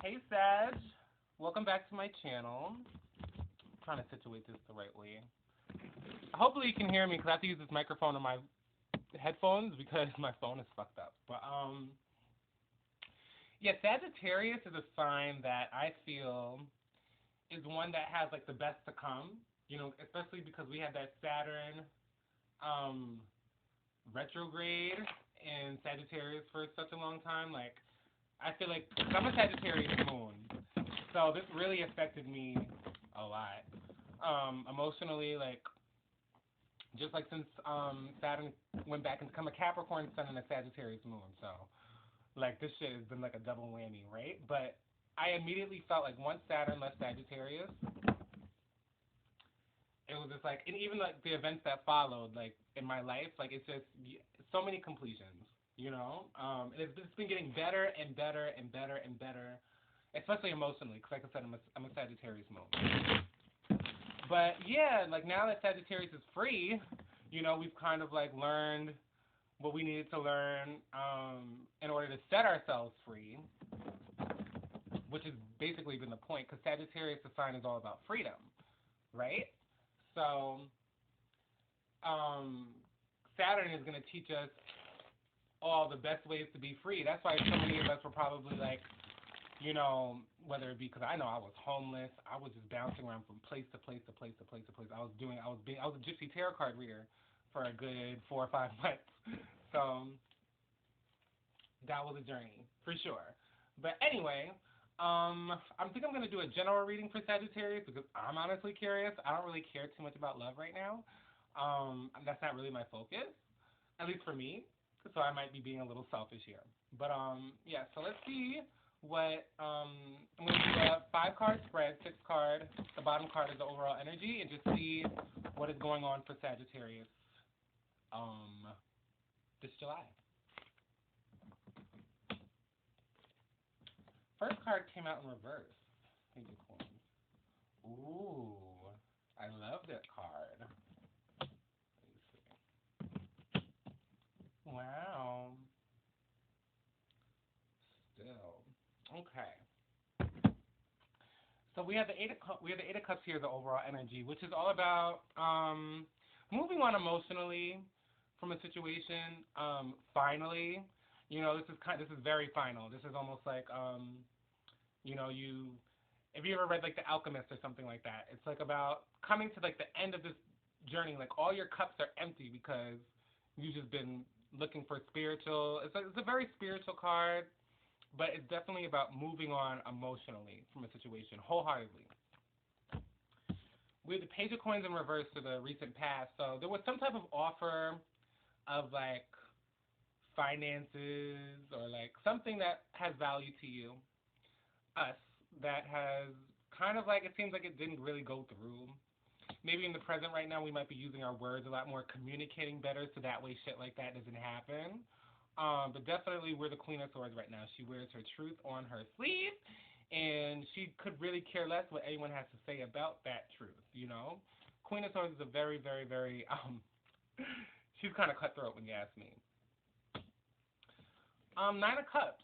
Hey Sag, welcome back to my channel. I'm trying to situate this the right way. Hopefully you can hear me because I have to use this microphone on my headphones because my phone is fucked up. But yeah, Sagittarius is a sign that I feel is one that has like the best to come. You know, especially because we had that Saturn um retrograde in Sagittarius for such a long time. Like I feel like, cause I'm a Sagittarius moon, so this really affected me a lot. Emotionally, like, just like since Saturn went back and become a Capricorn sun and a Sagittarius moon, so, like, this shit has been like a double whammy, right? But I immediately felt like once Saturn left Sagittarius, it was just like, and even like the events that followed, like, in my life, like, it's just so many completions. You know, and it's been getting better and better and better and better, especially emotionally. Because, like I said, I'm a Sagittarius moon. But yeah, like now that Sagittarius is free, you know, we've kind of like learned what we needed to learn in order to set ourselves free, which has basically been the point. Because Sagittarius, the sign is all about freedom, right? So Saturn is going to teach us all the best ways to be free. That's why so many of us were probably like, you know, whether it be because I know I was homeless, I was just bouncing around from place to place to place to place to place. I was a gypsy tarot card reader for a good 4 or 5 months. So that was a journey for sure. But anyway, I think I'm gonna do a general reading for Sagittarius because I'm honestly curious. I don't really care too much about love right now. That's not really my focus, at least for me. So I might be being a little selfish here. But yeah, so let's see what I'm gonna do a 5-card spread, 6-card. The bottom card is the overall energy, and just see what is going on for Sagittarius this July. First card came out in reverse. Page of Coins. Ooh, I love that card. Let me see. Wow. Still. Okay. So we have the Eight of Cups here, the overall energy, which is all about moving on emotionally from a situation. Finally, you know, this is very final. This is almost like you know, if you ever read like The Alchemist or something like that, it's like about coming to like the end of this journey. Like all your cups are empty because you've just been looking for spiritual. It's a very spiritual card. But it's definitely about moving on emotionally from a situation, wholeheartedly. We have the Page of Coins in reverse to the recent past. So there was some type of offer of like finances or like something that has value to you, us, that has kind of like, it seems like it didn't really go through. Maybe in the present right now we might be using our words a lot more, communicating better so that way shit like that doesn't happen. But definitely we're the Queen of Swords right now. She wears her truth on her sleeve, and she could really care less what anyone has to say about that truth, you know? Queen of Swords is a very, very, very, she's kind of cutthroat when you ask me. Nine of Cups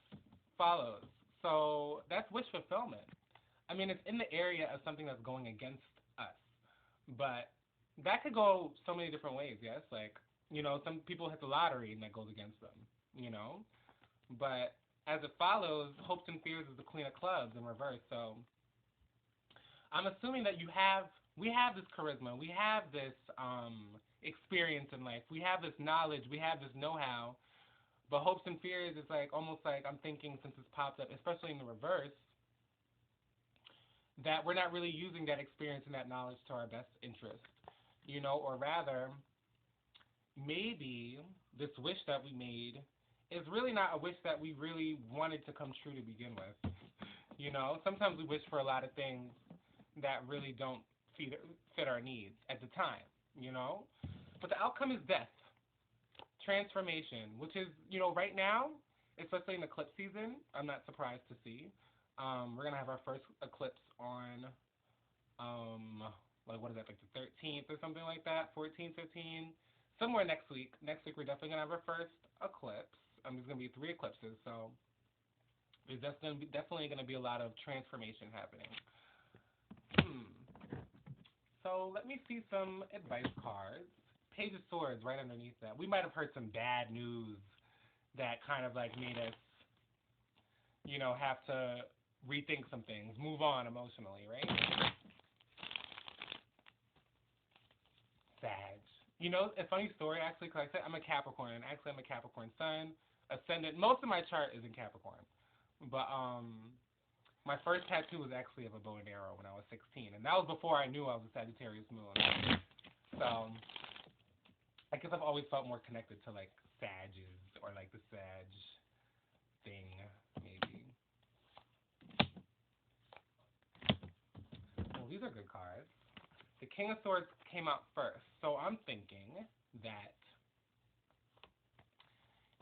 follows. So that's wish fulfillment. I mean, it's in the area of something that's going against us. But that could go so many different ways, yes? Like, you know, some people hit the lottery and that goes against them, you know? But as it follows, hopes and fears is the Queen of Clubs in reverse. So I'm assuming that we have this charisma, we have this experience in life, we have this knowledge, we have this know-how. But hopes and fears is like almost like I'm thinking since it's popped up, especially in the reverse, that we're not really using that experience and that knowledge to our best interest, you know, or rather, maybe this wish that we made is really not a wish that we really wanted to come true to begin with. You know, sometimes we wish for a lot of things that really don't fit our needs at the time, you know? But the outcome is death, transformation, which is, you know, right now, especially in eclipse season, I'm not surprised to see. We're going to have our first eclipse on, like, what is that, like the 13th or something like that, 14, 15, somewhere next week. Next week, we're definitely going to have our first eclipse. There's going to be 3 eclipses, so There's definitely going to be a lot of transformation happening. So let me see some advice cards. Page of Swords right underneath that. We might have heard some bad news that kind of like made us, have to rethink some things, move on emotionally, right? Sag. A funny story actually, because I said I'm a Capricorn, and actually I'm a Capricorn sun, ascendant. Most of my chart is in Capricorn, but my first tattoo was actually of a bow and arrow when I was 16, and that was before I knew I was a Sagittarius moon. So I guess I've always felt more connected to like Sages or like the Sag thing, maybe. Well, these are good cards. The King of Swords came out first, so I'm thinking that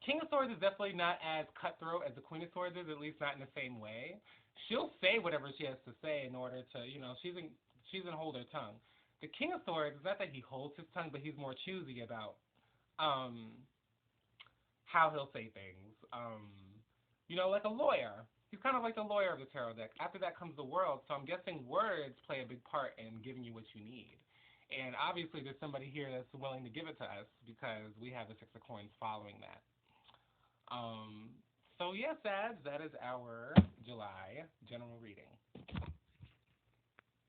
King of Swords is definitely not as cutthroat as the Queen of Swords is, at least not in the same way. She'll say whatever she has to say in order to, she doesn't hold her tongue. The King of Swords, it's not that he holds his tongue, but he's more choosy about how he'll say things. Like a lawyer. He's kind of like the lawyer of the tarot deck. After that comes the World, so I'm guessing words play a big part in giving you what you need. And obviously there's somebody here that's willing to give it to us because we have the Six of Coins following that. So yes, Sag, that is our July general reading.